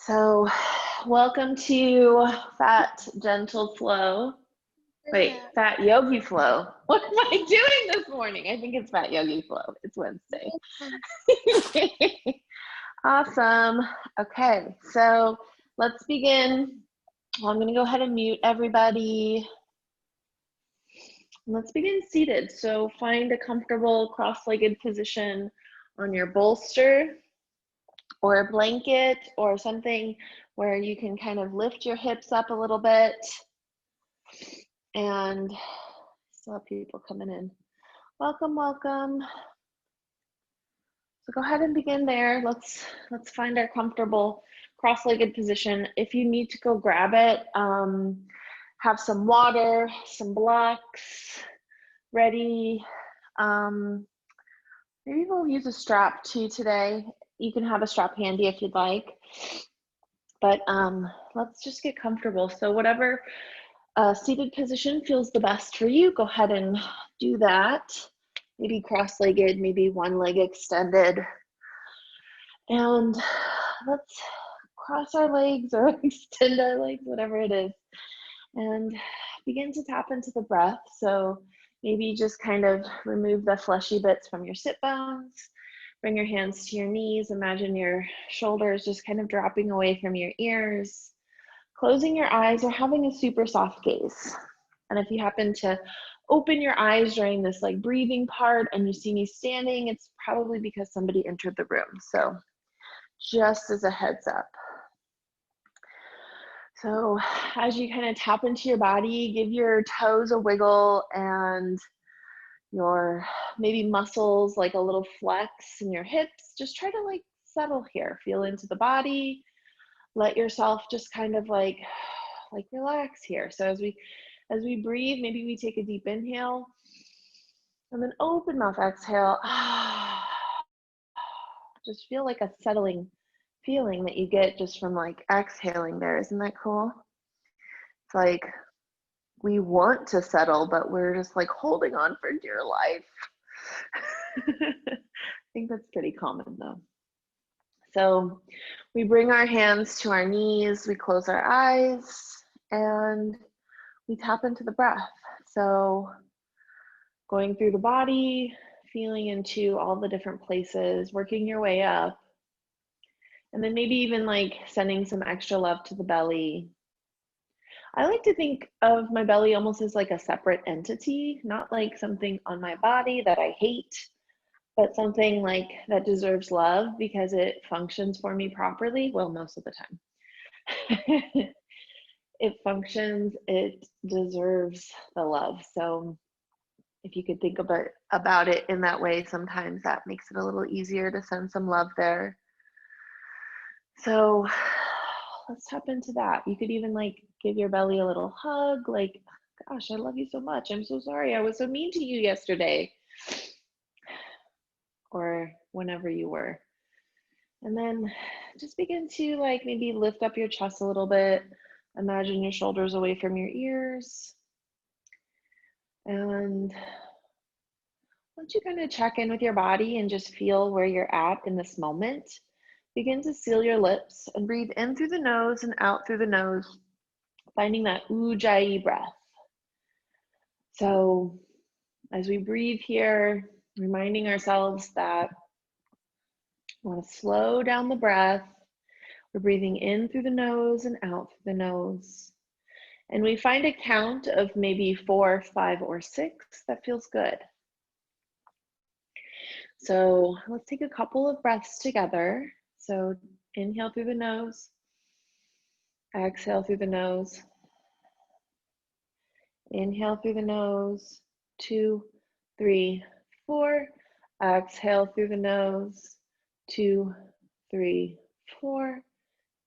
So, welcome to Fat Gentle Flow. Wait, Fat Yogi Flow. What am I doing this morning? I think it's Fat Yogi Flow. It's Wednesday. Awesome. Okay, so let's begin. I'm going to go ahead and mute everybody. Let's begin seated. So, find a comfortable cross-legged position on your bolster or a blanket or something where you can kind of lift your hips up a little bit. And still have people coming in. Welcome, welcome. So go ahead and begin there. Let's find our comfortable cross-legged position. If you need to go grab it, have some water, some blocks ready. Maybe we'll use a strap too today. You can have a strap handy if you'd like. But let's just get comfortable. So whatever seated position feels the best for you, go ahead and do that. Maybe cross-legged, maybe one leg extended. And let's cross our legs or extend our legs, whatever it is. And begin to tap into the breath. So maybe just kind of remove the fleshy bits from your sit bones. Bring your hands to your knees. Imagine your shoulders just kind of dropping away from your ears. Closing your eyes or having a super soft gaze. And if you happen to open your eyes during this like breathing part and you see me standing, it's probably because somebody entered the room. So just as a heads up. So as you kind of tap into your body, give your toes a wiggle and your maybe muscles like a little flex in your hips. Just try to like settle here, feel into the body. Let yourself just kind of like relax here. So as we breathe, maybe we take a deep inhale and then open mouth exhale. Just feel like a settling feeling that you get just from like exhaling there. Isn't that cool? It's like we want to settle, but we're just like holding on for dear life. I think that's pretty common though. So we bring our hands to our knees, we close our eyes, and we tap into the breath. So going through the body, feeling into all the different places, working your way up. And then maybe even like sending some extra love to the belly. I like to think of my belly almost as like a separate entity, not like something on my body that I hate, but something like that deserves love because it functions for me properly. Well, most of the time. It functions, it deserves the love. So if you could think about it in that way, sometimes that makes it a little easier to send some love there. So let's tap into that. You could even like give your belly a little hug, like, gosh, I love you so much. I'm so sorry I was so mean to you yesterday. Or whenever you were. And then just begin to like maybe lift up your chest a little bit. Imagine your shoulders away from your ears. And once you kind of check in with your body and just feel where you're at in this moment, begin to seal your lips and breathe in through the nose and out through the nose, finding that ujjayi breath. So as we breathe here, reminding ourselves that we want to slow down the breath. We're breathing in through the nose and out through the nose. And we find a count of maybe 4, 5, or 6 that feels good. So let's take a couple of breaths together. So inhale through the nose, exhale through the nose. Inhale through the nose, 2, 3, 4. Exhale through the nose, 2, 3, 4.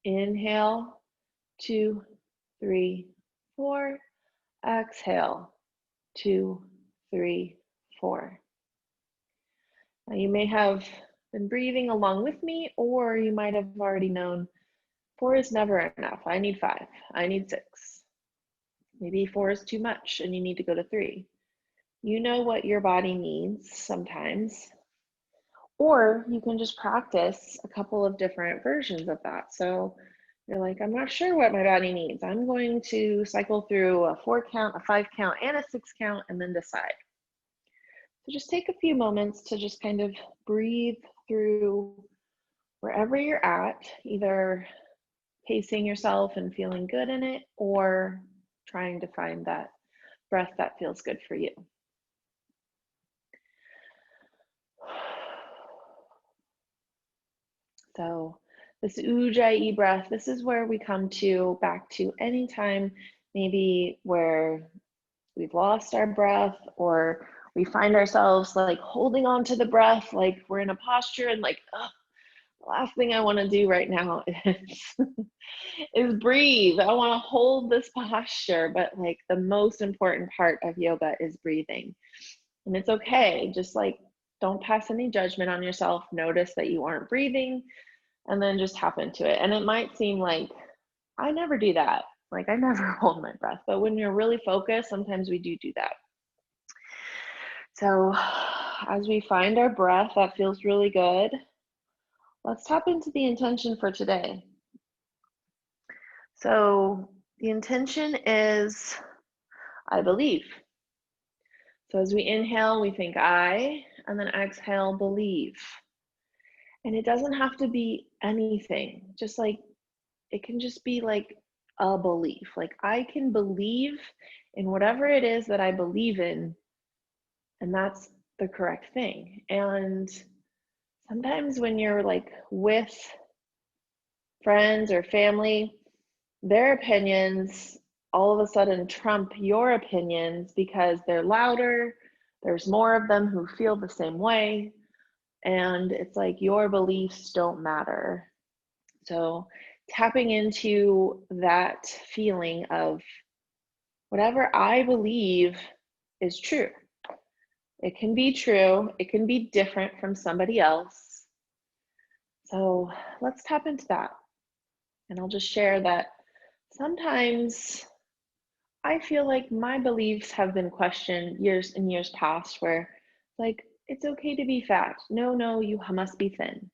Inhale, 2, 3, 4. Exhale, 2, 3, 4. Now you may have been breathing along with me, or you might have already known 4 is never enough. I need 5. I need 6. Maybe 4 is too much and you need to go to 3. You know what your body needs sometimes. Or you can just practice a couple of different versions of that. So You're like, I'm not sure what my body needs. I'm going to cycle through a 4 count, a 5 count, and a 6 count, and then decide. So just take a few moments to just kind of breathe through wherever you're at, either pacing yourself and feeling good in it, or trying to find that breath that feels good for you. So this Ujjayi breath, this is where we come to back to anytime maybe where we've lost our breath, or we find ourselves like holding on to the breath, like we're in a posture and like, oh, the last thing I want to do right now is breathe. I want to hold this posture, but like the most important part of yoga is breathing. And it's okay, just like don't pass any judgment on yourself. Notice that you aren't breathing and then just tap into it. And it might seem like I never do that. Like I never hold my breath, but when you're really focused, sometimes we do that. So as we find our breath, that feels really good. Let's tap into the intention for today. So the intention is, I believe. So as we inhale, we think I, and then exhale, believe. And it doesn't have to be anything, just like, it can just be like a belief. Like I can believe in whatever it is that I believe in, and that's the correct thing. And sometimes when you're like with friends or family, their opinions all of a sudden trump your opinions because they're louder, there's more of them who feel the same way, and it's like your beliefs don't matter. So tapping into that feeling of whatever I believe is true. It can be true, it can be different from somebody else. So let's tap into that. And I'll just share that sometimes I feel like my beliefs have been questioned years and years past, where like, it's okay to be fat. No, you must be thin.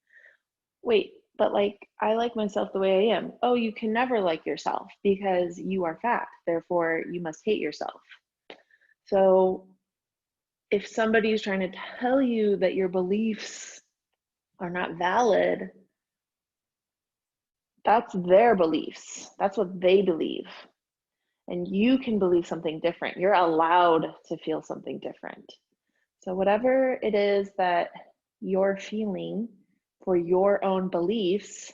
Wait, but like, I like myself the way I am. Oh, you can never like yourself because you are fat. Therefore, you must hate yourself. So if somebody is trying to tell you that your beliefs are not valid, that's their beliefs. That's what they believe. And you can believe something different. You're allowed to feel something different. So whatever it is that you're feeling for your own beliefs,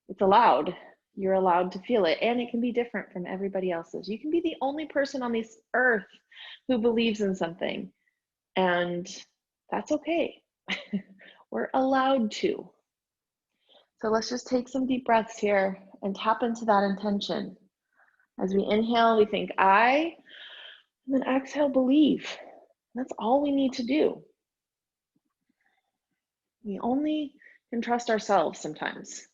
it's allowed. You're allowed to feel it. And it can be different from everybody else's. You can be the only person on this earth who believes in something. And that's okay. We're allowed to. So let's just take some deep breaths here and tap into that intention. As we inhale, we think I, and then exhale, believe. That's all we need to do. We only can trust ourselves sometimes.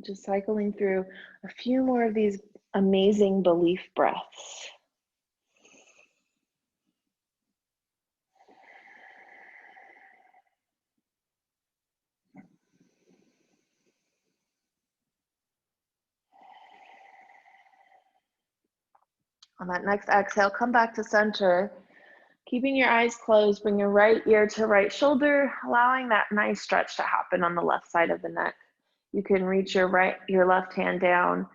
Just cycling through a few more of these amazing belief breaths. On that next exhale, come back to center. Keeping your eyes closed, bring your right ear to right shoulder, allowing that nice stretch to happen on the left side of the neck. You can reach your left hand down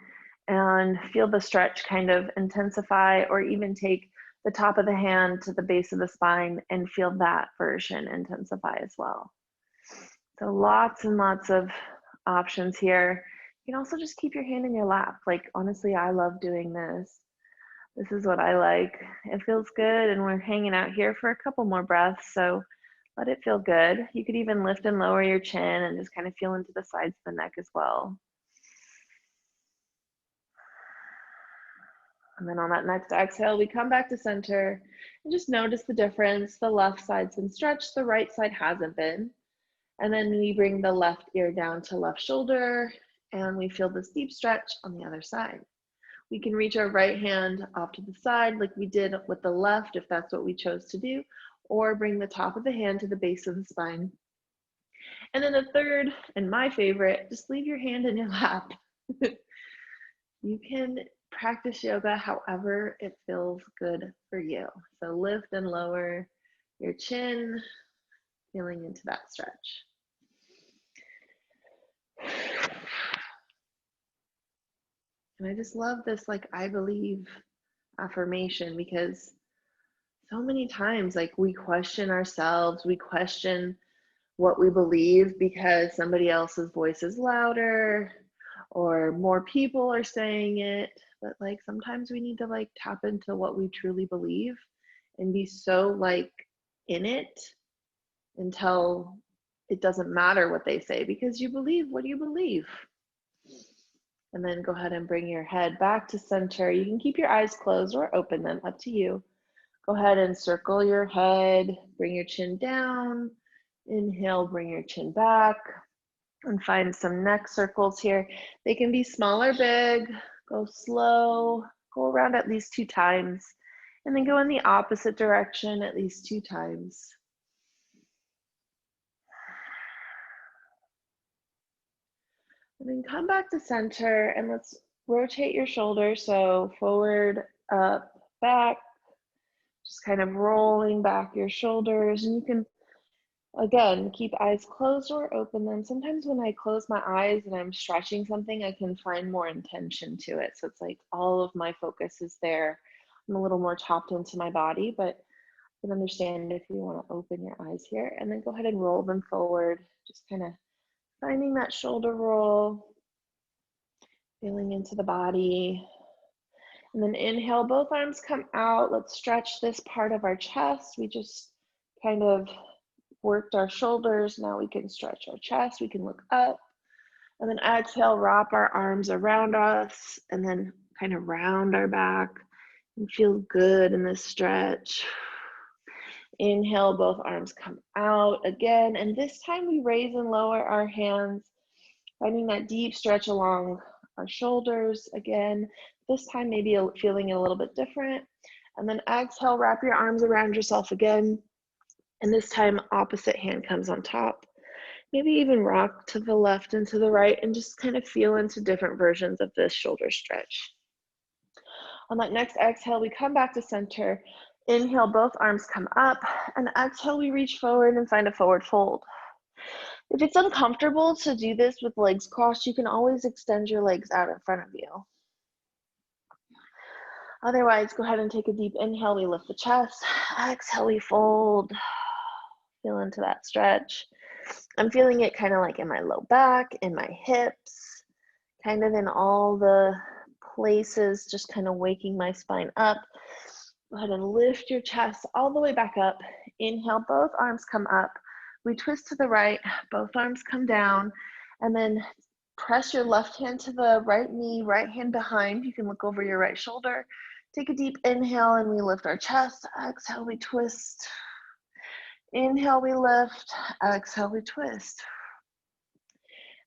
and feel the stretch kind of intensify, or even take the top of the hand to the base of the spine and feel that version intensify as well. So lots and lots of options here. You can also just keep your hand in your lap. Like, honestly, I love doing this. This is what I like. It feels good, and we're hanging out here for a couple more breaths, so let it feel good. You could even lift and lower your chin and just kind of feel into the sides of the neck as well. And then on that next exhale, we come back to center and just notice the difference. The left side's been stretched, the right side hasn't been. And then we bring the left ear down to left shoulder, and we feel this deep stretch on the other side. We can reach our right hand off to the side like we did with the left, if that's what we chose to do, or bring the top of the hand to the base of the spine And then the third, and my favorite, just leave your hand in your lap. You can practice yoga however it feels good for you. So lift and lower your chin, feeling into that stretch. And I just love this, like, I believe affirmation, because so many times, like, we question ourselves, we question what we believe because somebody else's voice is louder or more people are saying it. But like, sometimes we need to like tap into what we truly believe and be so like in it until it doesn't matter what they say, because you believe what you believe. And then go ahead and bring your head back to center. You can keep your eyes closed or open them, up to you. Go ahead and circle your head, bring your chin down. Inhale, bring your chin back, and find some neck circles here. They can be small or big. Go slow, go around at least 2 times, and then go in the opposite direction at least 2 times. And then come back to center, and let's rotate your shoulders. So forward, up, back, just kind of rolling back your shoulders. And you can, again, keep eyes closed or open them. Sometimes when I close my eyes and I'm stretching something, I can find more intention to it. So it's like all of my focus is there. I'm a little more tapped into my body, but you can understand if you want to open your eyes here, and then go ahead and roll them forward. Just kind of finding that shoulder roll, feeling into the body. And then inhale, both arms come out. Let's stretch this part of our chest. We just kind of worked our shoulders. Now we can stretch our chest. We can look up. And then exhale, wrap our arms around us, and then kind of round our back and feel good in this stretch. Inhale, both arms come out again. And this time we raise and lower our hands, finding that deep stretch along our shoulders again. This time maybe feeling a little bit different. And then exhale, wrap your arms around yourself again. And this time opposite hand comes on top. Maybe even rock to the left and to the right, and just kind of feel into different versions of this shoulder stretch. On that next exhale, we come back to center. Inhale, both arms come up, and exhale, we reach forward and find a forward fold. If it's uncomfortable to do this with legs crossed, you can always extend your legs out in front of you. Otherwise, go ahead and take a deep inhale. We lift the chest. Exhale, we fold. Feel into that stretch. I'm feeling it kind of like in my low back, in my hips, kind of in all the places, just kind of waking my spine up. Go ahead and lift your chest all the way back up. Inhale, both arms come up. We twist to the right, both arms come down, and then press your left hand to the right knee, right hand behind. You can look over your right shoulder. Take a deep inhale, and we lift our chest. Exhale, we twist. Inhale, we lift. Exhale, we twist.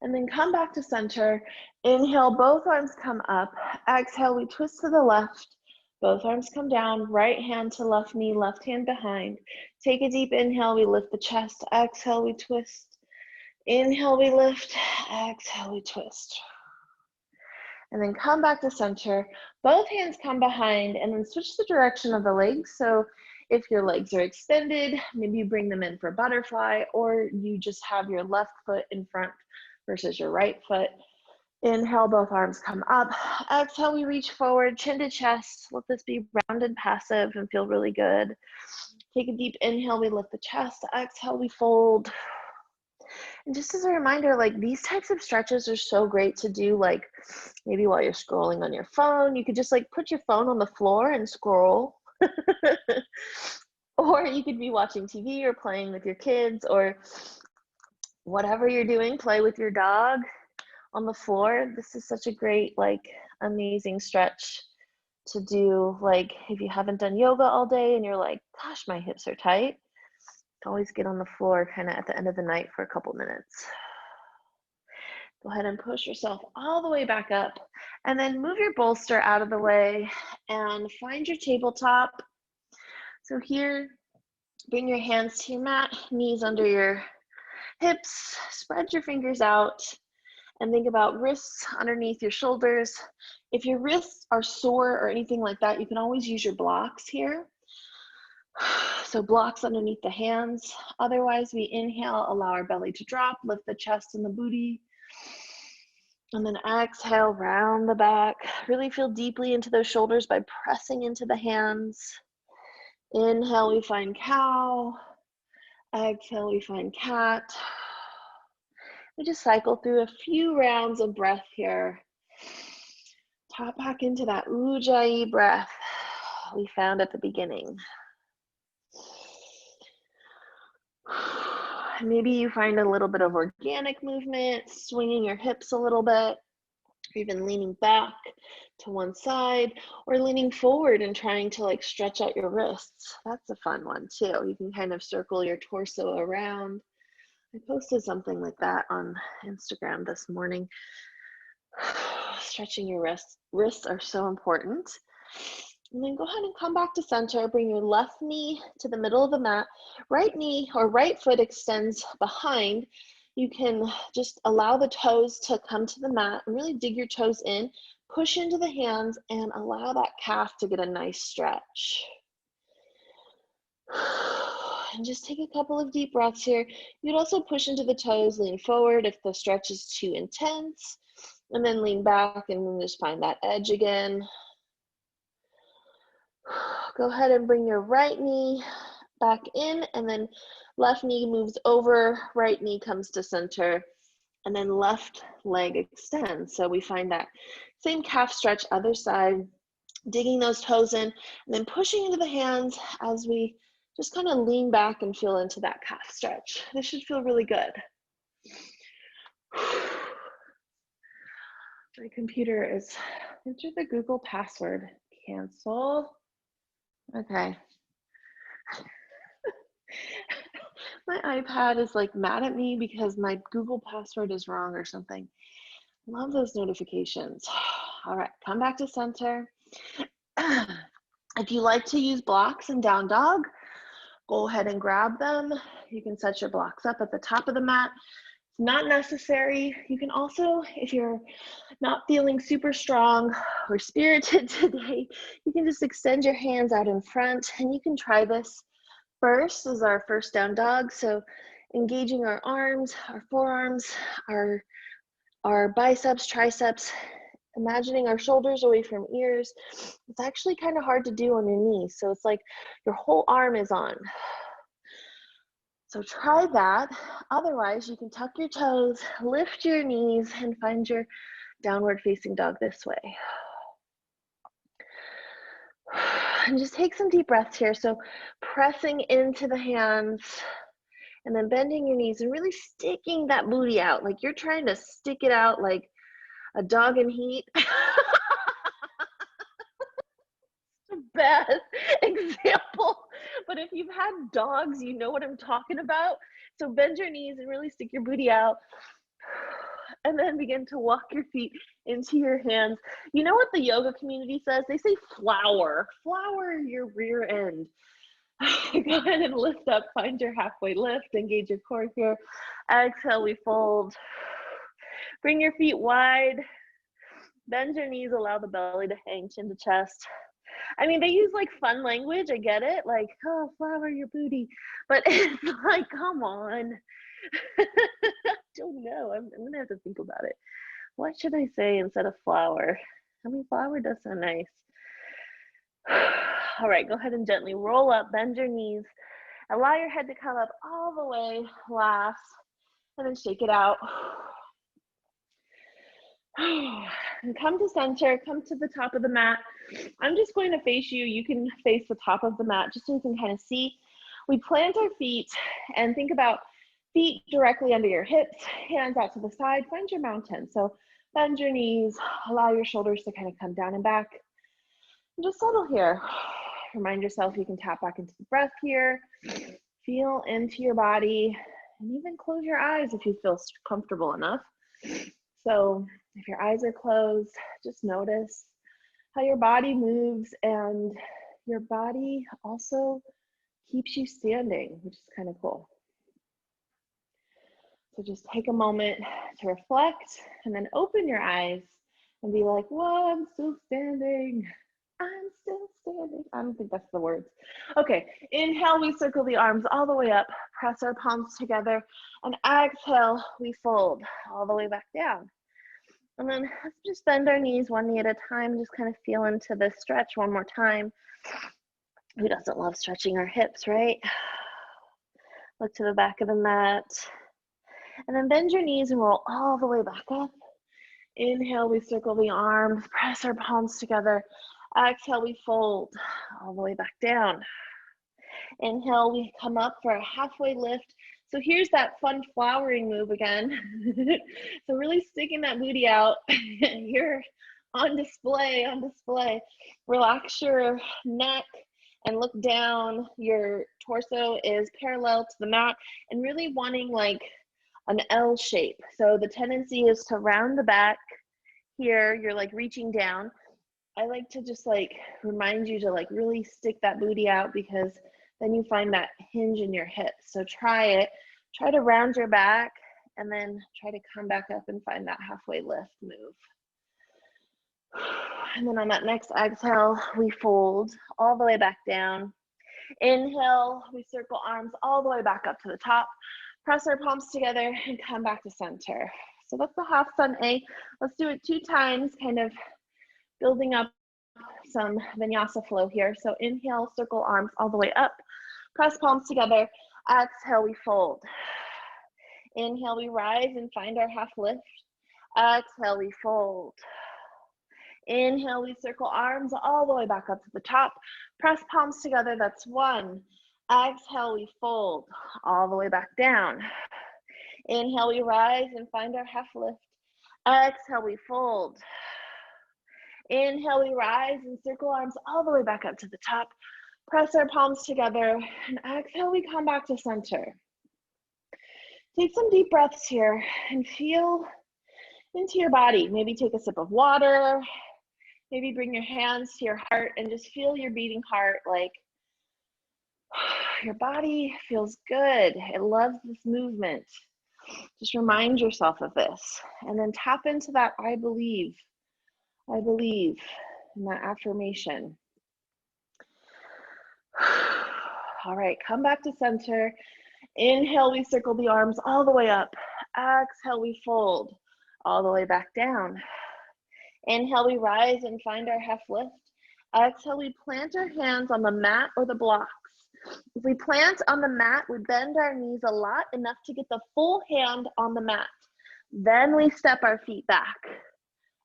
And then come back to center. Inhale, both arms come up. Exhale, we twist to the left. Both arms come down. Right hand to left knee, left hand behind. Take a deep inhale, we lift the chest. Exhale, we twist. Inhale, we lift. Exhale, we twist. And then come back to center. Both hands come behind, and then switch the direction of the legs. So if your legs are extended, maybe you bring them in for butterfly, or you just have your left foot in front versus your right foot. Inhale, both arms come up. Exhale, we reach forward, chin to chest. Let this be round and passive and feel really good. Take a deep inhale, we lift the chest. Exhale, we fold. And just as a reminder, like, these types of stretches are so great to do, like maybe while you're scrolling on your phone. You could just like put your phone on the floor and scroll. Or you could be watching TV or playing with your kids, or whatever you're doing, play with your dog on the floor. This is such a great, like, amazing stretch to do. Like, if you haven't done yoga all day and you're like, gosh, my hips are tight, always get on the floor kind of at the end of the night for a couple minutes. Go ahead and push yourself all the way back up, and then move your bolster out of the way and find your tabletop. So here, bring your hands to your mat, knees under your hips, spread your fingers out, and think about wrists underneath your shoulders. If your wrists are sore or anything like that, you can always use your blocks here. So blocks underneath the hands. Otherwise, we inhale, allow our belly to drop, lift the chest and the booty. And then exhale, round the back. Really feel deeply into those shoulders by pressing into the hands. Inhale, we find cow. Exhale, we find cat. We just cycle through a few rounds of breath here. Tap back into that ujjayi breath we found at the beginning. Maybe you find a little bit of organic movement, swinging your hips a little bit, or even leaning back to one side, or leaning forward and trying to like stretch out your wrists. That's a fun one too. You can kind of circle your torso around. I posted something like that on Instagram this morning. Stretching your wrists are so important. And then go ahead and come back to center. Bring your left knee to the middle of the mat. Right knee or right foot extends behind. You can just allow the toes to come to the mat and really dig your toes in. Push into the hands and allow that calf to get a nice stretch. And just take a couple of deep breaths here. You could also push into the toes, lean forward if the stretch is too intense, and then lean back and then just find that edge again. Go ahead and bring your right knee back in, and then left knee moves over, right knee comes to center, and then left leg extends. So we find that same calf stretch, other side, digging those toes in, and then pushing into the hands as we just kind of lean back and feel into that calf stretch. This should feel really good. My computer is, enter the Google password, cancel. Okay. My iPad is like mad at me because my Google password is wrong or something. Love those notifications. All right, come back to center. If you like to use blocks in down dog, go ahead and grab them. You can set your blocks up at the top of the mat. It's not necessary. You can also, if you're not feeling super strong or spirited today, you can just extend your hands out in front, and you can try this first as our first down dog. So engaging our arms, our forearms, our biceps, triceps, imagining our shoulders away from ears. It's actually kind of hard to do on your knees. So it's like your whole arm is on. So try that. Otherwise, you can tuck your toes, lift your knees, and find your downward facing dog this way. And just take some deep breaths here. So pressing into the hands and then bending your knees and really sticking that booty out. Like you're trying to stick it out like a dog in heat. Best example, but if you've had dogs, you know what I'm talking about. So bend your knees and really stick your booty out, and then begin to walk your feet into your hands. You know what the yoga community says? They say flower your rear end. Go ahead and lift up, find your halfway lift, engage your core here. Exhale, we fold. Bring your feet wide, bend your knees, allow the belly to hang, chin to chest. I mean, they use like fun language, I get it, like, oh, flower your booty, but it's like, come on. I don't know, I'm gonna have to think about it. What should I say instead of flower? I mean, flower does sound nice. All right, go ahead and gently roll up, bend your knees, allow your head to come up all the way last, and then shake it out. And come to center, come to the top of the mat. I'm just going to face you. You can face the top of the mat just so you can kind of see. We plant our feet and think about feet directly under your hips, hands out to the side. Find your mountain. So bend your knees, allow your shoulders to kind of come down and back. And just settle here. Remind yourself you can tap back into the breath here. Feel into your body, and even close your eyes if you feel comfortable enough. So if your eyes are closed, just notice how your body moves, and your body also keeps you standing, which is kind of cool. So just take a moment to reflect and then open your eyes and be like, whoa, I'm still standing. I'm still standing. I don't think that's the words. Okay, inhale, we circle the arms all the way up, press our palms together, and exhale, we fold all the way back down. And then let's just bend our knees one knee at a time, just kind of feel into this stretch one more time. Who doesn't love stretching our hips, right? Look to the back of the mat. And then bend your knees and roll all the way back up. Inhale, we circle the arms, press our palms together. Exhale, we fold all the way back down. Inhale, we come up for a halfway lift. So here's that fun flowering move again. So really sticking that booty out. You're on display, on display. Relax your neck and look down. Your torso is parallel to the mat and really wanting like an L shape. So the tendency is to round the back here. You're like reaching down. I like to just like remind you to like really stick that booty out because then you find that hinge in your hips. So try it. Try to round your back and then try to come back up and find that halfway lift move. And then on that next exhale, we fold all the way back down. Inhale, we circle arms all the way back up to the top. Press our palms together and come back to center. So that's the half sun A. Let's do it 2 times, kind of building up some vinyasa flow here. So inhale, circle arms all the way up. Press palms together. Exhale, we fold. Inhale, we rise and find our half lift. Exhale, we fold. Inhale, we circle arms all the way back up to the top. Press palms together, that's 1. Exhale, we fold all the way back down. Inhale, we rise and find our half lift. Exhale, we fold. Inhale, we rise and circle arms all the way back up to the top. Press our palms together, and exhale, we come back to center. Take some deep breaths here and feel into your body. Maybe take a sip of water. Maybe bring your hands to your heart and just feel your beating heart, like your body feels good. It loves this movement. Just remind yourself of this and then tap into that I believe in that affirmation. All right, come back to center. Inhale, we circle the arms all the way up. Exhale, we fold all the way back down. Inhale, we rise and find our half lift. Exhale, we plant our hands on the mat or the blocks. If we plant on the mat, we bend our knees a lot, enough to get the full hand on the mat. Then we step our feet back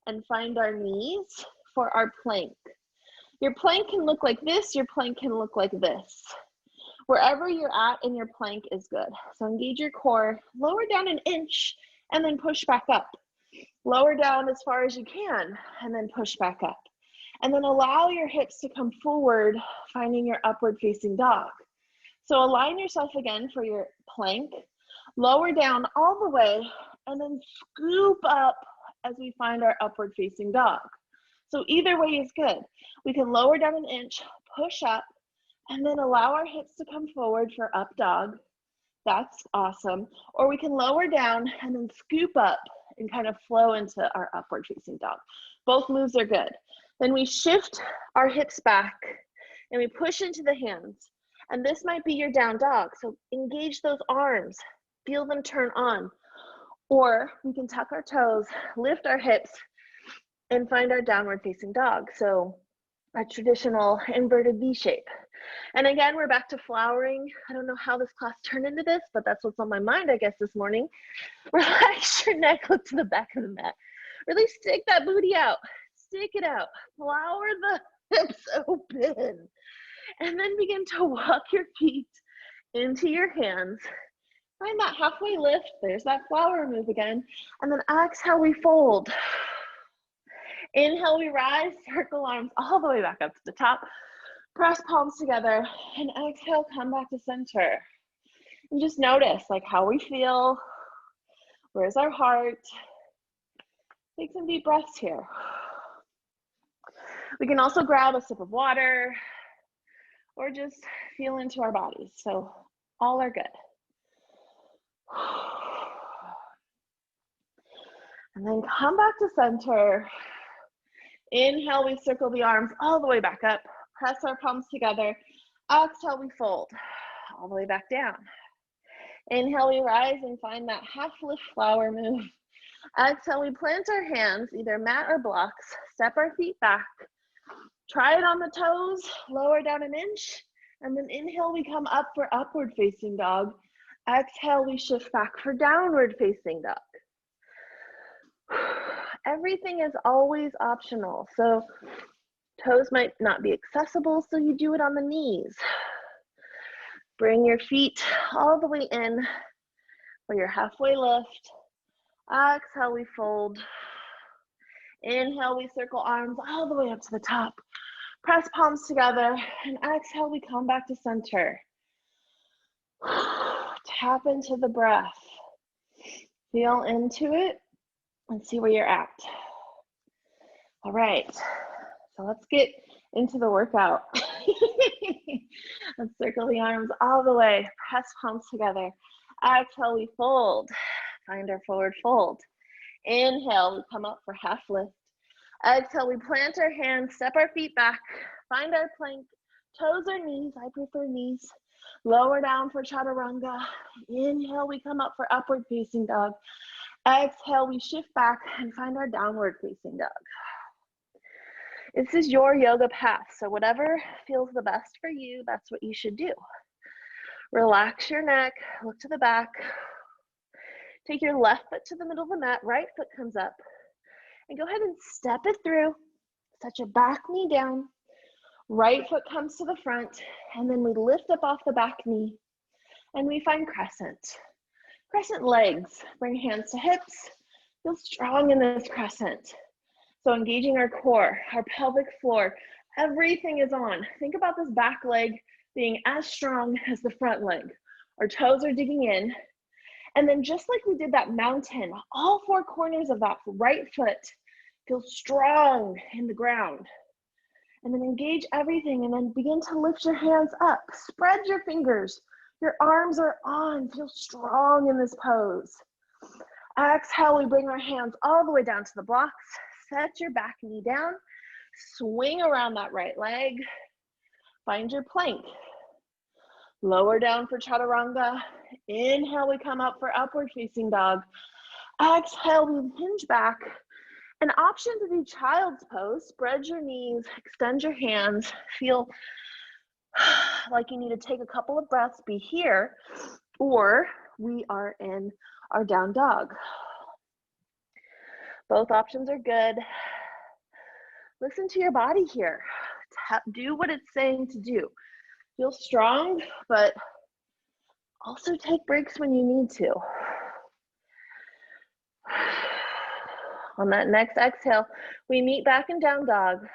and find our knees for our plank. Your plank can look like this, your plank can look like this. Wherever you're at in your plank is good. So engage your core, lower down an inch, and then push back up. Lower down as far as you can, and then push back up. And then allow your hips to come forward, finding your upward facing dog. So align yourself again for your plank, lower down all the way, and then scoop up as we find our upward facing dog. So either way is good. We can lower down an inch, push up, and then allow our hips to come forward for up dog. That's awesome. Or we can lower down and then scoop up and kind of flow into our upward facing dog. Both moves are good. Then we shift our hips back and we push into the hands. And this might be your down dog. So engage those arms, feel them turn on. Or we can tuck our toes, lift our hips, and find our downward facing dog. So a traditional inverted V shape. And again, we're back to flowering. I don't know how this class turned into this, but that's what's on my mind, I guess, this morning. Relax your neck, look to the back of the mat. Really stick that booty out. Stick it out. Flower the hips open. And then begin to walk your feet into your hands. Find that halfway lift. There's that flower move again. And then exhale, we fold. Inhale, we rise, circle arms all the way back up to the top. Press palms together and exhale, come back to center. And just notice like how we feel. Where's our heart? Take some deep breaths here. We can also grab a sip of water or just feel into our bodies. So all are good. And then come back to center. Inhale, we circle the arms all the way back up. Press our palms together. Exhale, we fold all the way back down. Inhale, we rise and find that half lift flower move. Exhale, we plant our hands, either mat or blocks. Step our feet back. Try it on the toes, lower down an inch. And then inhale, we come up for upward facing dog. Exhale, we shift back for downward facing dog. Everything is always optional. So toes might not be accessible, so you do it on the knees. Bring your feet all the way in for your halfway lift. Exhale, we fold. Inhale, we circle arms all the way up to the top. Press palms together, and exhale, we come back to center. Tap into the breath. Feel into it and see where you're at. All right, so let's get into the workout. Let's circle the arms all the way. Press palms together. Exhale, we fold. Find our forward fold. Inhale, we come up for half lift. Exhale, we plant our hands, step our feet back, find our plank, toes or knees, I prefer knees. Lower down for chaturanga. Inhale, we come up for upward facing dog. Exhale, we shift back and find our downward facing dog. This is your yoga path, so whatever feels the best for you, that's what you should do. Relax your neck, look to the back. Take your left foot to the middle of the mat, right foot comes up. And go ahead and step it through. Set your back knee down. Right foot comes to the front, and then we lift up off the back knee, and we find crescent. Crescent legs. Bring hands to hips. Feel strong in this crescent. So engaging our core, our pelvic floor, everything is on. Think about this back leg being as strong as the front leg. Our toes are digging in. And then just like we did that mountain, all four corners of that right foot feel strong in the ground. And then engage everything and then begin to lift your hands up. Spread your fingers. Your arms are on. Feel strong in this pose. Exhale, we bring our hands all the way down to the blocks. Set your back knee down. Swing around that right leg. Find your plank. Lower down for chaturanga. Inhale, we come up for upward facing dog. Exhale, we hinge back. An option to do child's pose. Spread your knees, extend your hands. Feel like you need to take a couple of breaths, be here, or we are in our down dog. Both options are good. Listen to your body here. Do what it's saying to do. Feel strong, but also take breaks when you need to. On that next exhale, we meet back in down dog.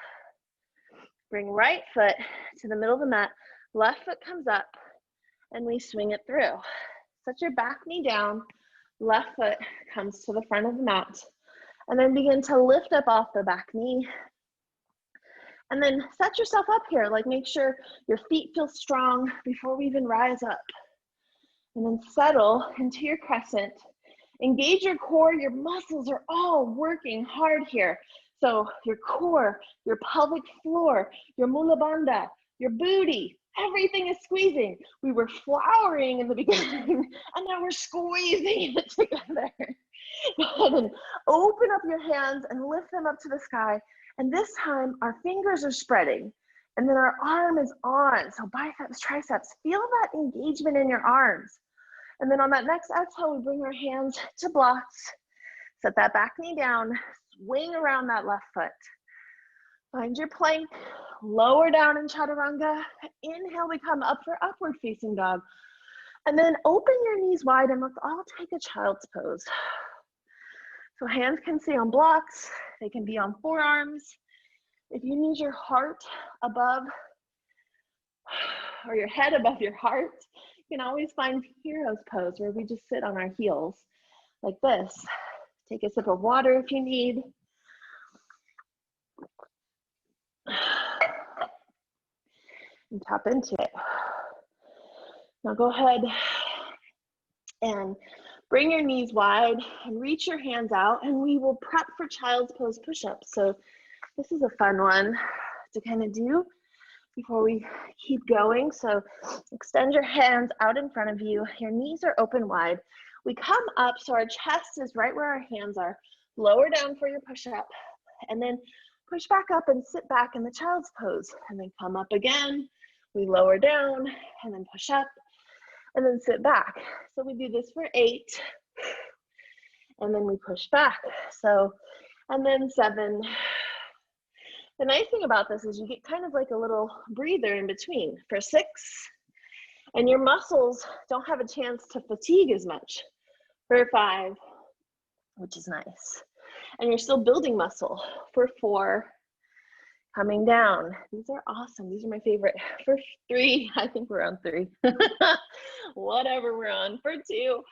Bring right foot to the middle of the mat. Left foot comes up, and we swing it through. Set your back knee down. Left foot comes to the front of the mat. And then begin to lift up off the back knee. And then set yourself up here. Like make sure your feet feel strong before we even rise up. And then settle into your crescent. Engage your core. Your muscles are all working hard here. So your core, your pelvic floor, your mula bandha, your booty, everything is squeezing. We were flowering in the beginning, and now we're squeezing it together. Go ahead and open up your hands and lift them up to the sky. And this time, our fingers are spreading, and then our arm is on. So biceps, triceps, feel that engagement in your arms. And then on that next exhale, we bring our hands to blocks. Set that back knee down, swing around that left foot. Find your plank, lower down in chaturanga. Inhale, we come up for upward facing dog. And then open your knees wide and let's all take a child's pose. So hands can stay on blocks, they can be on forearms. If you need your heart above, or your head above your heart, you can always find hero's pose where we just sit on our heels like this. Take a sip of water if you need. And tap into it. Now go ahead and Bring your knees wide and reach your hands out, and we will prep for child's pose push-ups. So this is a fun one to kind of do before we keep going. So extend your hands out in front of you. Your knees are open wide. We come up so our chest is right where our hands are. Lower down for your push-up, and then push back up and sit back in the child's pose, and then come up again. We lower down and then push up and then sit back. So we do this for 8, and then we push back. So, and then 7. The nice thing about this is you get kind of like a little breather in between for 6, and your muscles don't have a chance to fatigue as much for 5, which is nice. And you're still building muscle for 4, coming down. These are awesome. These are my favorite. For 3, I think we're on 3. Whatever we're on. For 2.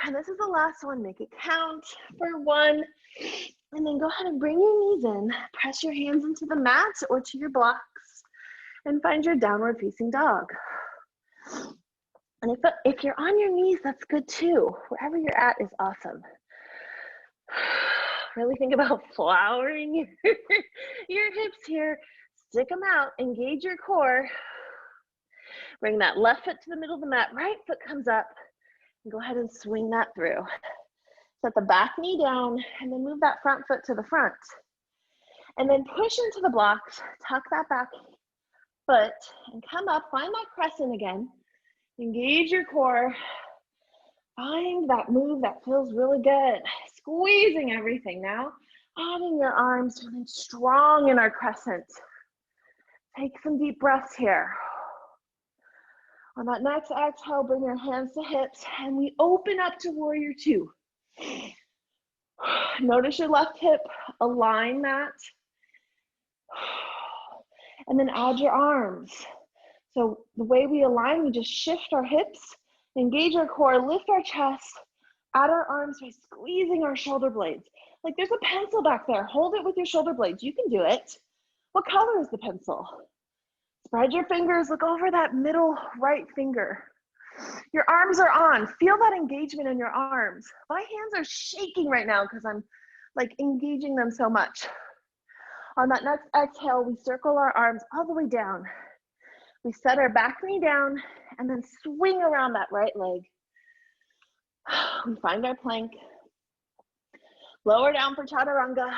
And this is the last one. Make it count. For 1. And then go ahead and bring your knees in. Press your hands into the mat or to your blocks and find your downward facing dog. And if you're on your knees, that's good too. Wherever you're at is awesome. Really think about flowering your hips here. Stick them out, engage your core. Bring that left foot to the middle of the mat, right foot comes up, and go ahead and swing that through. Set the back knee down, and then move that front foot to the front. And then push into the blocks, tuck that back foot, and come up, find that crescent again. Engage your core. Find that move that feels really good. Squeezing everything now. Adding your arms, feeling strong in our crescent. Take some deep breaths here. On that next exhale, bring your hands to hips, and we open up to warrior 2. Notice your left hip, align that. And then add your arms. So the way we align, we just shift our hips, engage our core, lift our chest, add our arms by squeezing our shoulder blades. Like there's a pencil back there. Hold it with your shoulder blades. You can do it. What color is the pencil? Spread your fingers. Look over that middle right finger. Your arms are on. Feel that engagement in your arms. My hands are shaking right now because I'm like engaging them so much. On that next exhale, we circle our arms all the way down. We set our back knee down and then swing around that right leg. We find our plank. Lower down for chaturanga.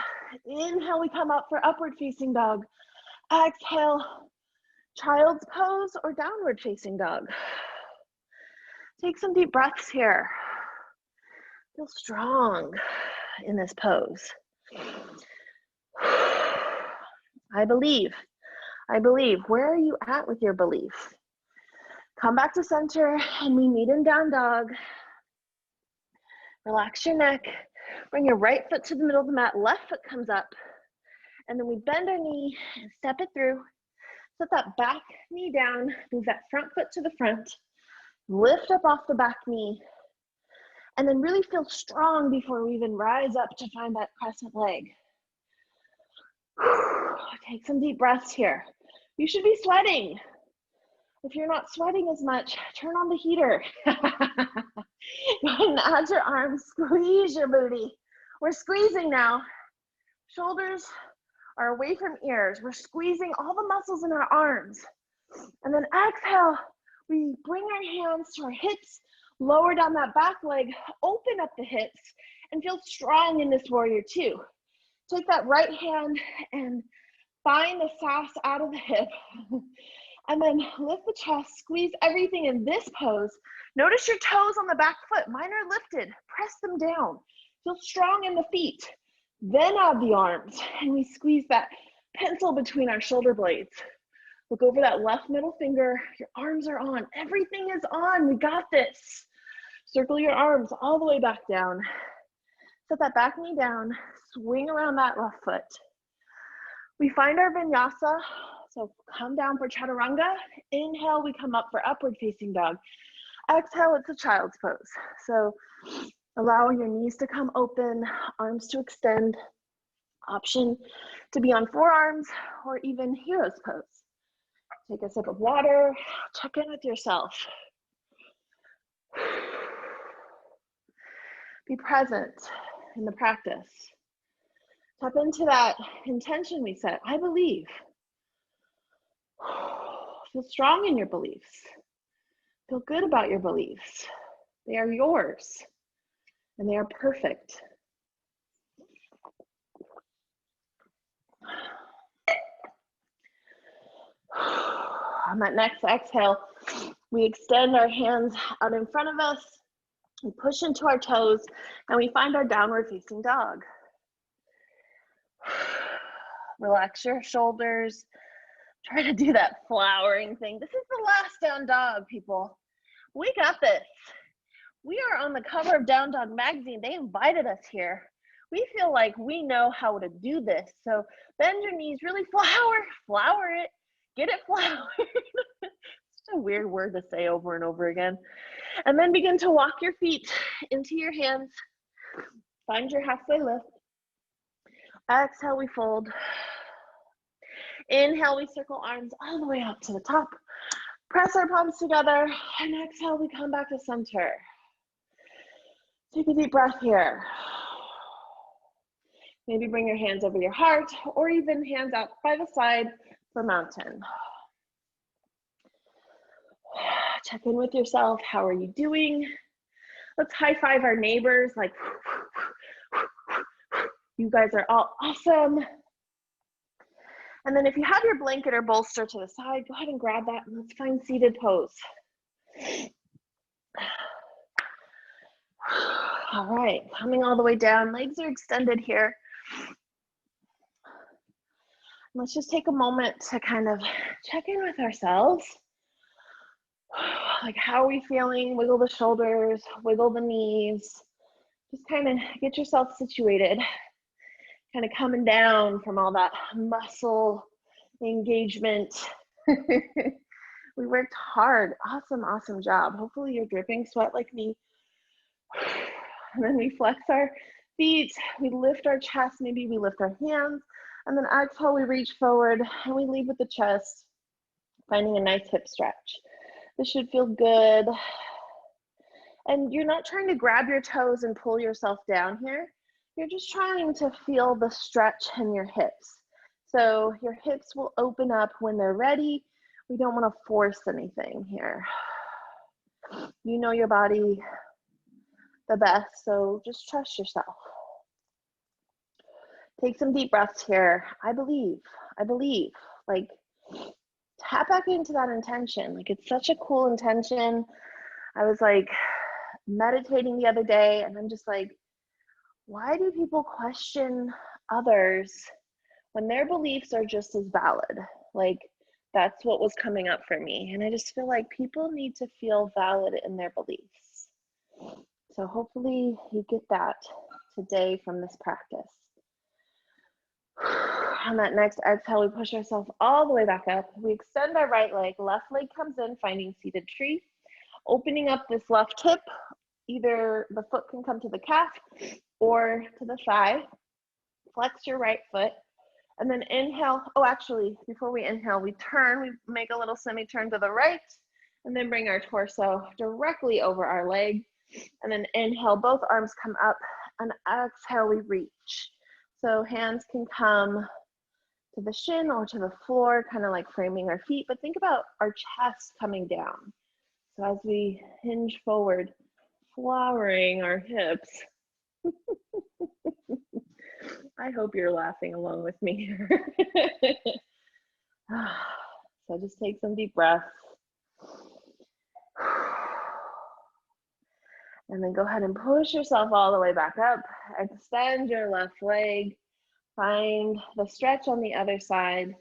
Inhale, we come up for upward facing dog. Exhale, child's pose or downward facing dog. Take some deep breaths here. Feel strong in this pose. I believe. Where are you at with your belief? Come back to center and we meet in down dog. Relax your neck. Bring your right foot to the middle of the mat. Left foot comes up. And then we bend our knee and step it through. Set that back knee down. Move that front foot to the front. Lift up off the back knee. And then really feel strong before we even rise up to find that crescent leg. Take some deep breaths here. You should be sweating. If you're not sweating as much, turn on the heater. Go ahead and add your arms, squeeze your booty. We're squeezing now. Shoulders are away from ears. We're squeezing all the muscles in our arms. And then exhale, we bring our hands to our hips, lower down that back leg, open up the hips, and feel strong in this warrior 2. Take that right hand and find the sass out of the hip. And then lift the chest, squeeze everything in this pose. Notice your toes on the back foot. Mine are lifted. Press them down. Feel strong in the feet. Then add the arms, and we squeeze that pencil between our shoulder blades. Look over that left middle finger. Your arms are on. Everything is on. We got this. Circle your arms all the way back down. Set that back knee down. Swing around that left foot. We find our vinyasa. So come down for chaturanga. Inhale, we come up for upward facing dog. Exhale, it's a child's pose. So allow your knees to come open, arms to extend. Option to be on forearms or even hero's pose. Take a sip of water, check in with yourself. Be present in the practice. Tap into that intention we set. I believe. Feel strong in your beliefs. Feel good about your beliefs. They are yours and they are perfect. On that next exhale, we extend our hands out in front of us. We push into our toes and we find our downward facing dog. Relax your shoulders. Try to do that flowering thing. This is the last down dog, people. We got this. We are on the cover of Down Dog magazine. They invited us here. We feel like we know how to do this. So bend your knees, really flower it, get it flowered. It's a weird word to say over and over again. And then begin to walk your feet into your hands. Find your halfway lift. Exhale, we fold. Inhale, we circle arms all the way up to the top. Press our palms together. And exhale, we come back to center. Take a deep breath here. Maybe bring your hands over your heart or even hands out by the side for mountain. Check in with yourself. How are you doing? Let's high five our neighbors. Like, you guys are all awesome. And then if you have your blanket or bolster to the side, go ahead and grab that and let's find seated pose. All right, coming all the way down, legs are extended here. Let's just take a moment to kind of check in with ourselves. Like, how are we feeling? Wiggle the shoulders, wiggle the knees. Just kind of get yourself situated. Kind of coming down from all that muscle engagement. We worked hard. Awesome, awesome job. Hopefully you're dripping sweat like me. And then we flex our feet, we lift our chest, maybe we lift our hands, and then exhale, we reach forward and we lead with the chest, finding a nice hip stretch. This should feel good. And you're not trying to grab your toes and pull yourself down here. You're just trying to feel the stretch in your hips. So your hips will open up when they're ready. We don't want to force anything here. You know your body the best, so just trust yourself. Take some deep breaths here. I believe. Like, tap back into that intention. Like, it's such a cool intention. I was like meditating the other day and I'm just like, why do people question others when their beliefs are just as valid? Like, that's what was coming up for me. And I just feel like people need to feel valid in their beliefs. So hopefully you get that today from this practice. On that next exhale, we push ourselves all the way back up. We extend our right leg, left leg comes in, finding seated tree. Opening up this left hip, either the foot can come to the calf or to the thigh. Flex your right foot. And then inhale. Oh, actually, before we inhale, we turn, we make a little semi-turn to the right, and then bring our torso directly over our leg. And then inhale, both arms come up, and exhale, we reach. So hands can come to the shin or to the floor, kind of like framing our feet, but think about our chest coming down. So as we hinge forward, flowering our hips. I hope you're laughing along with me here. So just take some deep breaths. And then go ahead and push yourself all the way back up. Extend your left leg. Find the stretch on the other side.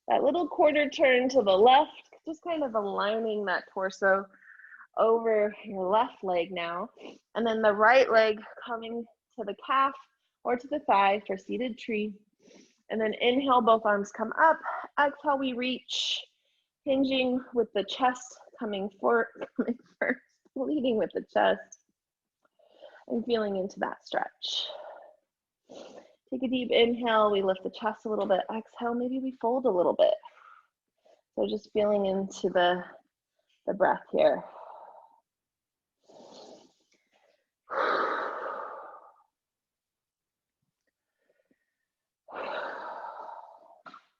That little quarter turn to the left, just kind of aligning that torso over your left leg now. And then the right leg coming to the calf or to the thigh for seated tree. And then inhale, both arms come up. Exhale, we reach, hinging with the chest coming first, leading with the chest, and feeling into that stretch. Take a deep inhale, we lift the chest a little bit. Exhale, maybe we fold a little bit. So just feeling into the breath here.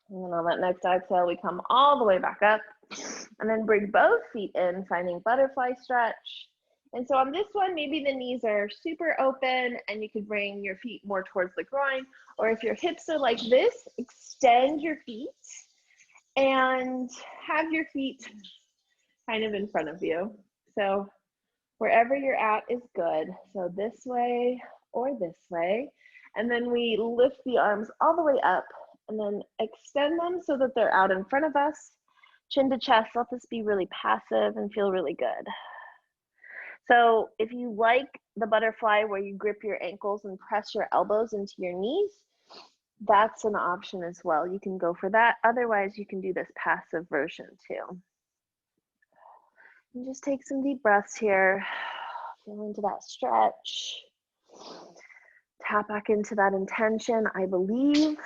And then on that next exhale, we come all the way back up and then bring both feet in, finding butterfly stretch. And so on this one, maybe the knees are super open and you could bring your feet more towards the groin, or if your hips are like this, extend your feet and have your feet kind of in front of you. So wherever you're at is good. So this way or this way. And then we lift the arms all the way up and then extend them so that they're out in front of us. Chin to chest, let this be really passive and feel really good. So if you like the butterfly where you grip your ankles and press your elbows into your knees, that's an option as well. You can go for that. Otherwise, you can do this passive version too. And just take some deep breaths here. Feel into that stretch. Tap back into that intention, I believe.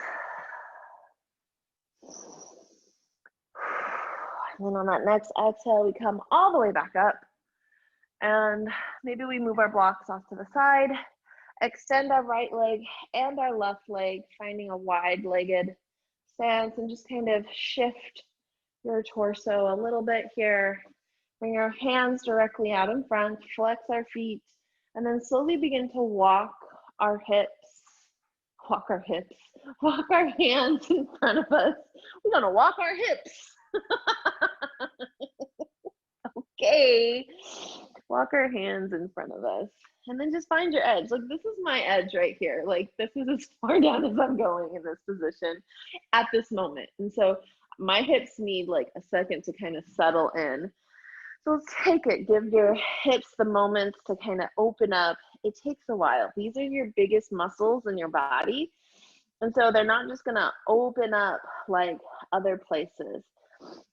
And then on that next exhale, we come all the way back up. And maybe we move our blocks off to the side, extend our right leg and our left leg, finding a wide-legged stance, and just kind of shift your torso a little bit here. Bring our hands directly out in front, flex our feet, and then slowly begin to walk our hands in front of us. We're gonna walk our hips. Okay. Walk our hands in front of us. And then just find your edge. Like, this is my edge right here. Like, this is as far down as I'm going in this position at this moment. And so my hips need like a second to kind of settle in. So let's take it. Give your hips the moments to kind of open up. It takes a while. These are your biggest muscles in your body. And so they're not just gonna open up like other places.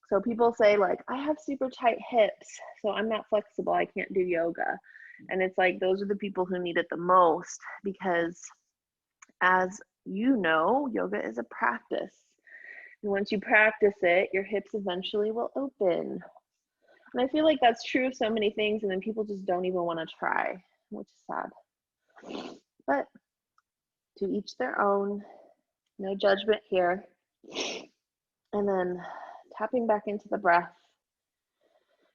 So people say like, I have super tight hips, so I'm not flexible, I can't do yoga. And it's like, those are the people who need it the most, because as you know, yoga is a practice. And once you practice it, your hips eventually will open. And I feel like that's true of so many things, and then people just don't even want to try, which is sad. But to each their own, no judgment here. And then tapping back into the breath.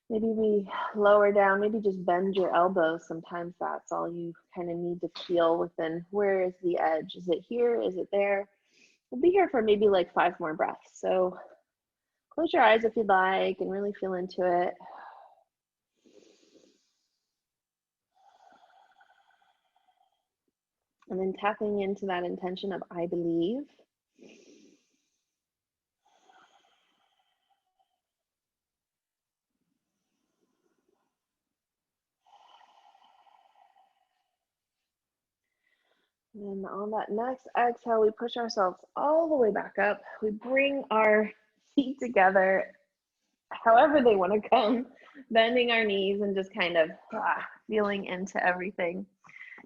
Maybe we lower down, maybe just bend your elbows. Sometimes that's all you kind of need to feel within. Where is the edge? Is it here? Is it there? We'll be here for maybe like 5 more breaths. So close your eyes if you'd like and really feel into it. And then tapping into that intention of I believe. And then on that next exhale, we push ourselves all the way back up. We bring our feet together, however they want to come, bending our knees and just kind of feeling into everything.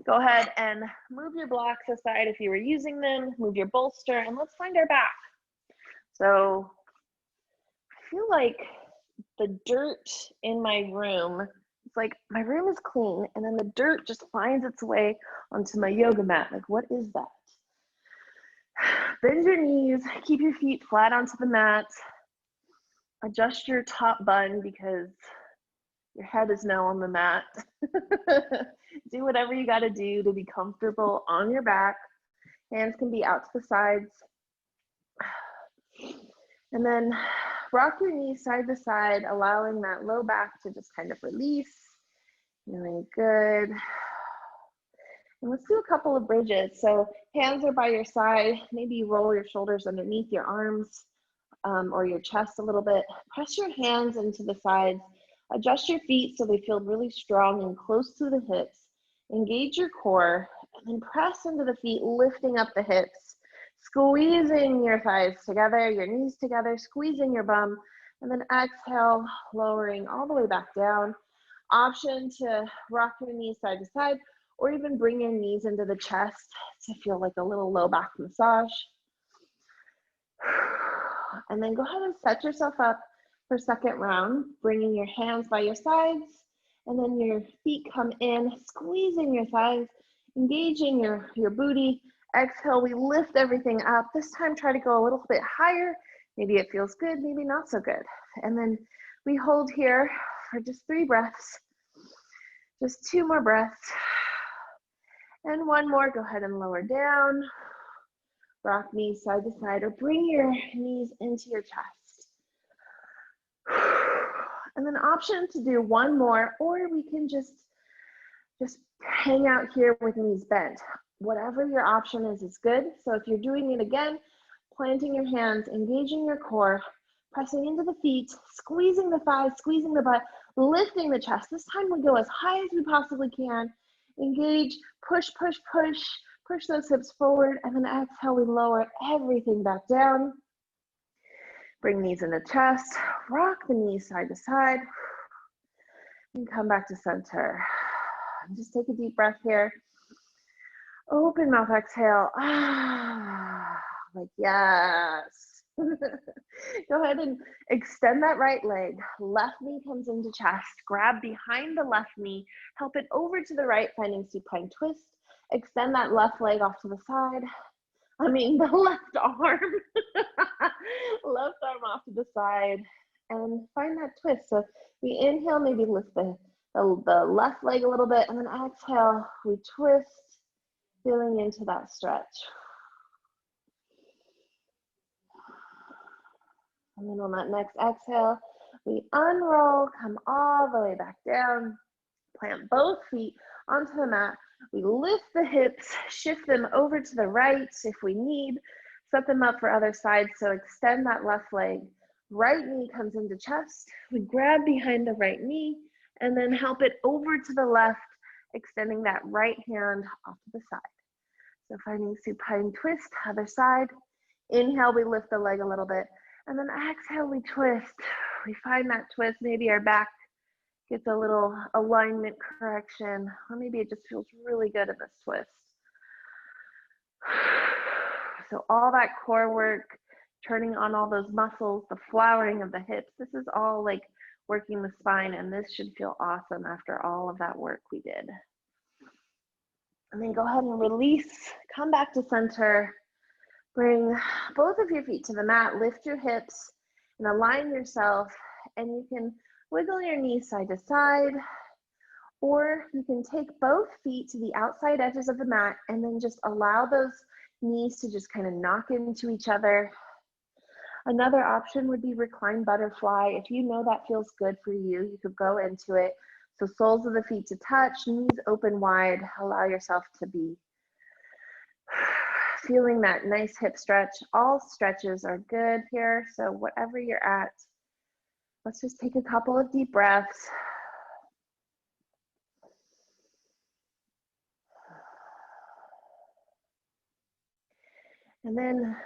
Go ahead and move your blocks aside if you were using them, move your bolster, and let's find our back. So I feel like the dirt in my room, it's like my room is clean and then the dirt just finds its way onto my yoga mat. Like, what is that? Bend your knees, keep your feet flat onto the mat, adjust your top bun because your head is now on the mat. Do whatever you got to do to be comfortable on your back. Hands can be out to the sides. And then rock your knees side to side, allowing that low back to just kind of release. Really good. And let's do a couple of bridges. So hands are by your side. Maybe you roll your shoulders underneath your arms or your chest a little bit. Press your hands into the sides. Adjust your feet so they feel really strong and close to the hips. Engage your core and then press into the feet, lifting up the hips, squeezing your thighs together, your knees together, squeezing your bum, and then exhale, lowering all the way back down. Option to rock your knees side to side, or even bring your knees into the chest to feel like a little low back massage. And then go ahead and set yourself up for second round, bringing your hands by your sides, and then your feet come in, squeezing your thighs, engaging your booty, Exhale, we lift everything up. This time, try to go a little bit higher. Maybe it feels good, maybe not so good. And then we hold here for just 3 breaths. Just 2 more breaths. And 1 more, go ahead and lower down. Rock knees side to side, or bring your knees into your chest. And then option to do 1 more, or we can just hang out here with knees bent. Whatever your option is good. So if you're doing it again, planting your hands, engaging your core, pressing into the feet, squeezing the thighs, squeezing the butt, lifting the chest. This time we go as high as we possibly can. Engage, push, push, push, push those hips forward, and then exhale, we lower everything back down. Bring knees in the chest, rock the knees side to side, and come back to center. Just take a deep breath here. Open mouth, exhale. Like yes. Go ahead and extend that right leg. Left knee comes into chest. Grab behind the left knee. Help it over to the right, finding supine twist. Extend that left leg off to the side. I mean, the left arm. Left arm off to the side. And find that twist. So we inhale, maybe lift the left leg a little bit. And then exhale, we twist, feeling into that stretch. And then on that next exhale, we unroll, come all the way back down, plant both feet onto the mat. We lift the hips, shift them over to the right if we need, set them up for other sides. So extend that left leg. Right knee comes into chest. We grab behind the right knee and then help it over to the left, extending that right hand off to the side. So finding supine twist, other side. Inhale, we lift the leg a little bit. And then exhale, we twist. We find that twist. Maybe our back gets a little alignment correction, or maybe it just feels really good in this twist. So all that core work, turning on all those muscles, the flowering of the hips, this is all like working the spine, and this should feel awesome after all of that work we did. And then go ahead and release, come back to center. Bring both of your feet to the mat, lift your hips and align yourself, and you can wiggle your knees side to side, or you can take both feet to the outside edges of the mat and then just allow those knees to just kind of knock into each other. Another option would be reclined butterfly. If you know that feels good for you, you could go into it. So soles of the feet to touch, knees open wide, allow yourself to be feeling that nice hip stretch. All stretches are good here. So whatever you're at, let's just take a couple of deep breaths. And then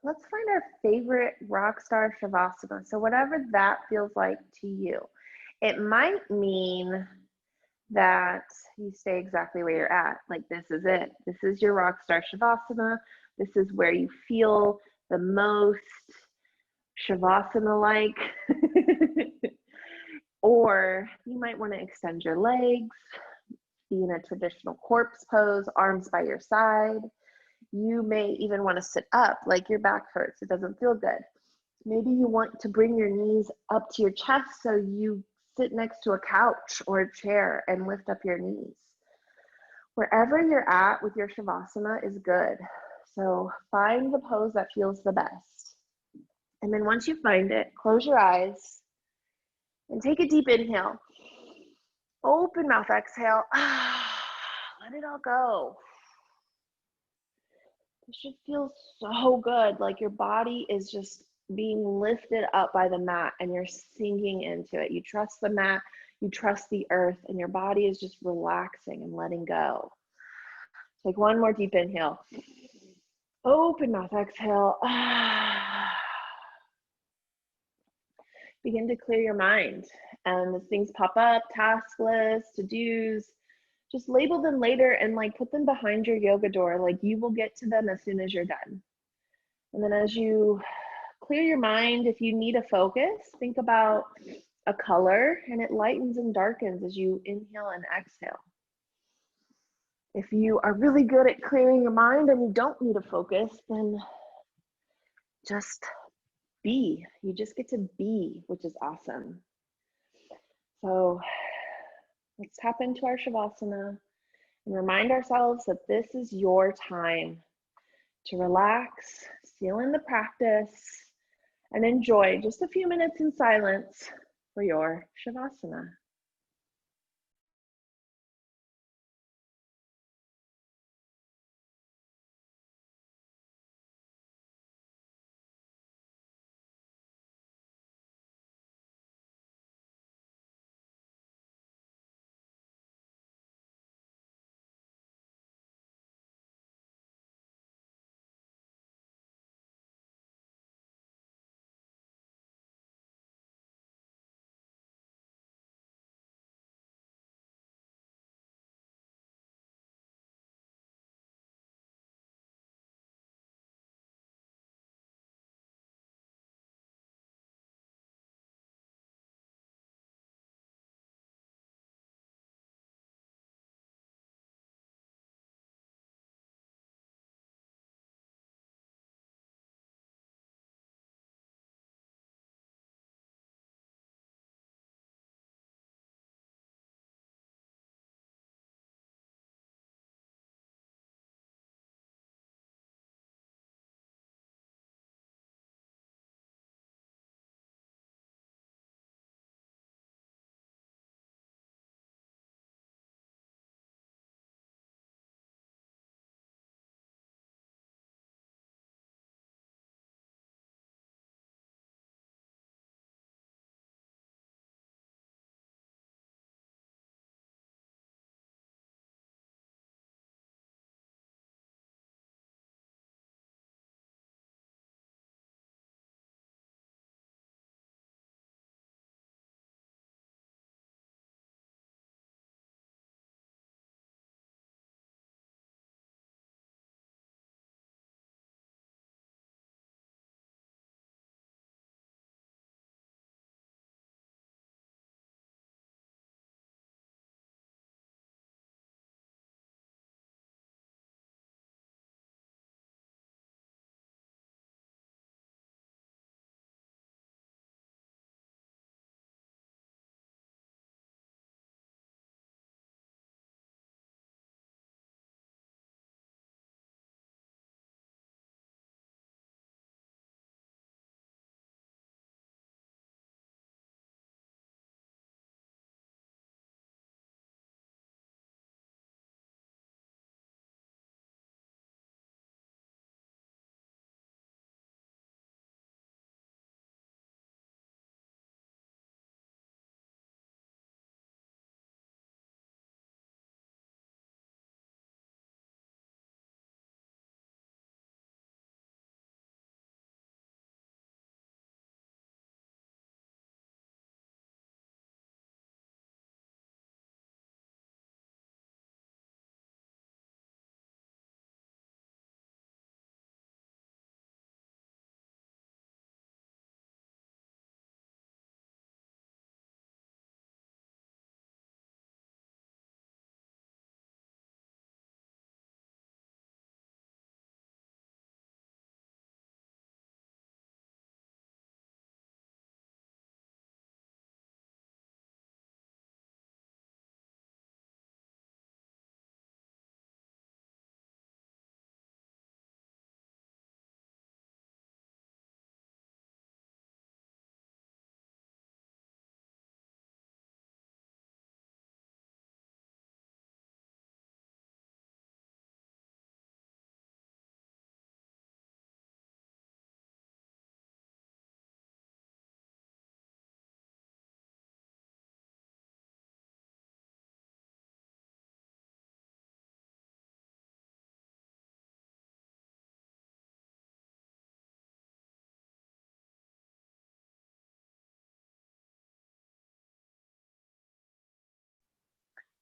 let's find our favorite rock star shavasana. So whatever that feels like to you. It might mean that you stay exactly where you're at. Like this is it. This is your rock star shavasana. This is where you feel the most shavasana-like. Or you might want to extend your legs, be in a traditional corpse pose, arms by your side. You may even want to sit up like your back hurts. It doesn't feel good. Maybe you want to bring your knees up to your chest so you sit next to a couch or a chair and lift up your knees. Wherever you're at with your shavasana is good. So find the pose that feels the best. And then once you find it, close your eyes and take a deep inhale. Open mouth, exhale. Let it all go. It should feel so good, like your body is just being lifted up by the mat and you're sinking into it. You trust the mat, you trust the earth, and your body is just relaxing and letting go. Take one more deep inhale. Open mouth, exhale. Begin to clear your mind. And as things pop up, task lists, to-dos, just label them later and like put them behind your yoga door. Like you will get to them as soon as you're done. And then as you clear your mind, if you need a focus, think about a color and it lightens and darkens as you inhale and exhale. If you are really good at clearing your mind and you don't need to focus, then just be. You just get to be, which is awesome. So let's tap into our Shavasana and remind ourselves that this is your time to relax, seal in the practice, and enjoy just a few minutes in silence for your Shavasana.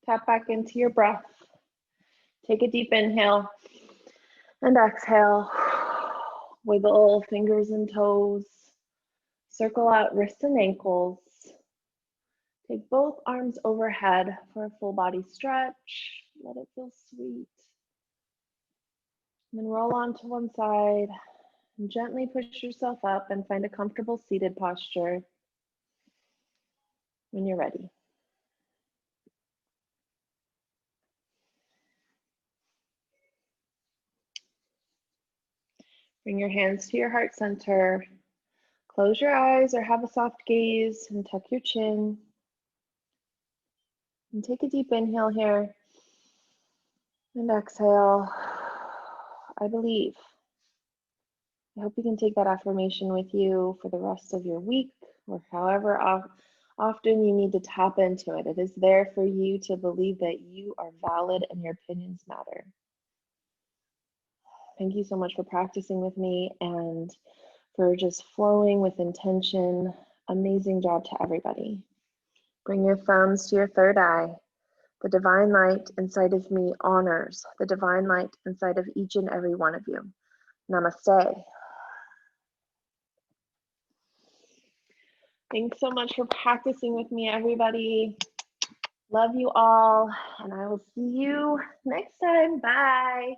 Tap back into your breath. Take a deep inhale and exhale. Wiggle fingers and toes. Circle out wrists and ankles. Take both arms overhead for a full body stretch. Let it feel sweet. And then roll onto one side and gently push yourself up and find a comfortable seated posture when you're ready. Bring your hands to your heart center. Close your eyes or have a soft gaze and tuck your chin. And take a deep inhale here. And exhale. I believe. I hope you can take that affirmation with you for the rest of your week or however often you need to tap into it. It is there for you to believe that you are valid and your opinions matter. Thank you so much for practicing with me and for just flowing with intention. Amazing job to everybody. Bring your thumbs to your third eye. The divine light inside of me honors the divine light inside of each and every one of you. Namaste. Thanks so much for practicing with me, everybody. Love you all, and I will see you next time. Bye.